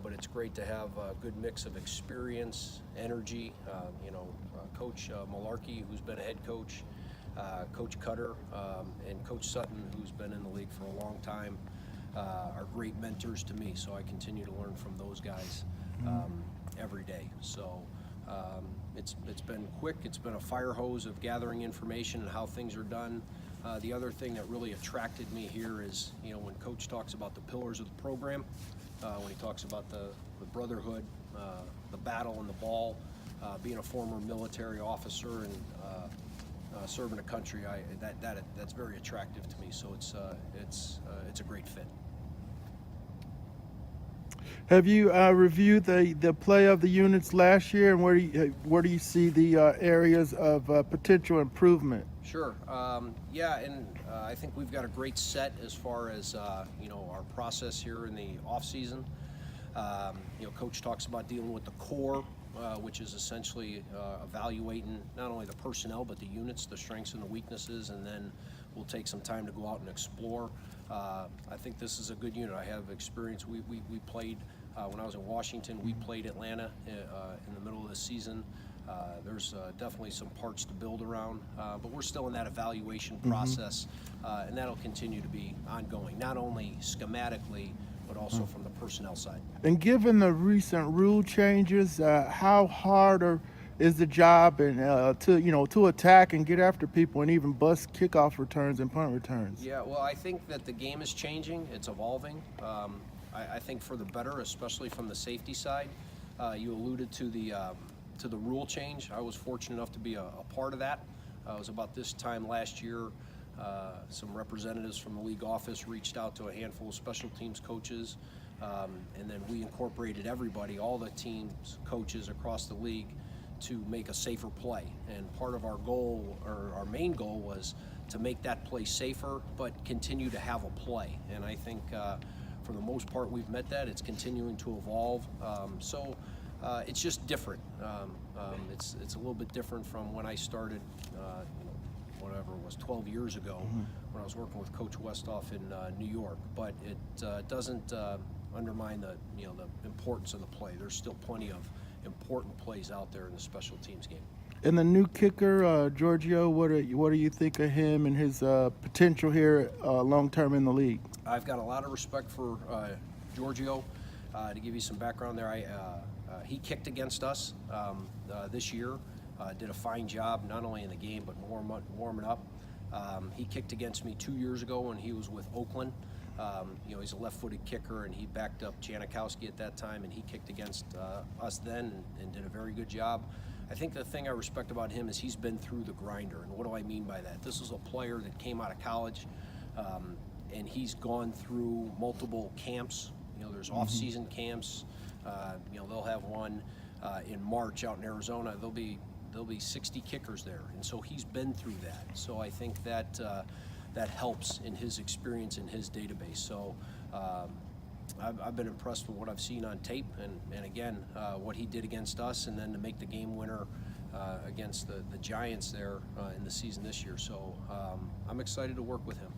but it's great to have a good mix of experience, energy. Coach Malarkey, who's been a head coach, Coach Cutter, and Coach Sutton, who's been in the league for a long time, are great mentors to me. So I continue to learn from those guys every day. So it's been quick. It's been a fire hose of gathering information and how things are done. The other thing that really attracted me here is, when Coach talks about the pillars of the program, when he talks about the brotherhood, the battle and the ball, being a former military officer and serving a country, that's very attractive to me. So it's a great fit. Have you reviewed the play of the units last year, and where do you see the areas of potential improvement? Sure. I think we've got a great set as far as our process here in the off season. Coach talks about dealing with the core, which is essentially evaluating not only the personnel but the units, the strengths and the weaknesses, and then we'll take some time to go out and explore. I think this is a good unit. I have experience. We played when I was in Washington. We played Atlanta in the middle of the season. There's definitely some parts to build around, but we're still in that evaluation process, and that'll continue to be ongoing, not only schematically, but also from the personnel side. And given the recent rule changes, how harder is the job and to attack and get after people and even bust kickoff returns and punt returns? Yeah, well, I think that the game is changing. It's evolving. I think for the better, especially from the safety side. You alluded to the rule change. I was fortunate enough to be a part of that. It was about this time last year. Some representatives from the league office reached out to a handful of special teams coaches, and then we incorporated everybody, all the teams, coaches across the league, to make a safer play. And part of our goal, or our main goal, was to make that play safer, but continue to have a play. And I think for the most part we've met that. It's continuing to evolve. It's just different. It's a little bit different from when I started, whatever it was, 12 years ago, when I was working with Coach Westhoff in New York. But it doesn't undermine the importance of the play. There's still plenty of important plays out there in the special teams game. And the new kicker, Giorgio, what do you think of him and his potential here long term in the league? I've got a lot of respect for Giorgio. To give you some background there, he kicked against us this year. Did a fine job, not only in the game but warming up. He kicked against me 2 years ago when he was with Oakland. He's a left-footed kicker, and he backed up Janikowski at that time, and he kicked against us then and did a very good job. I think the thing I respect about him is he's been through the grinder. And what do I mean by that? This is a player that came out of college, and he's gone through multiple camps. There's off-season camps. They'll have one in March out in Arizona. There'll be 60 kickers there, and so he's been through that. So I think that that helps in his experience in his database. So I've been impressed with what I've seen on tape, and again, what he did against us, and then to make the game winner against the Giants there in the season this year. So I'm excited to work with him.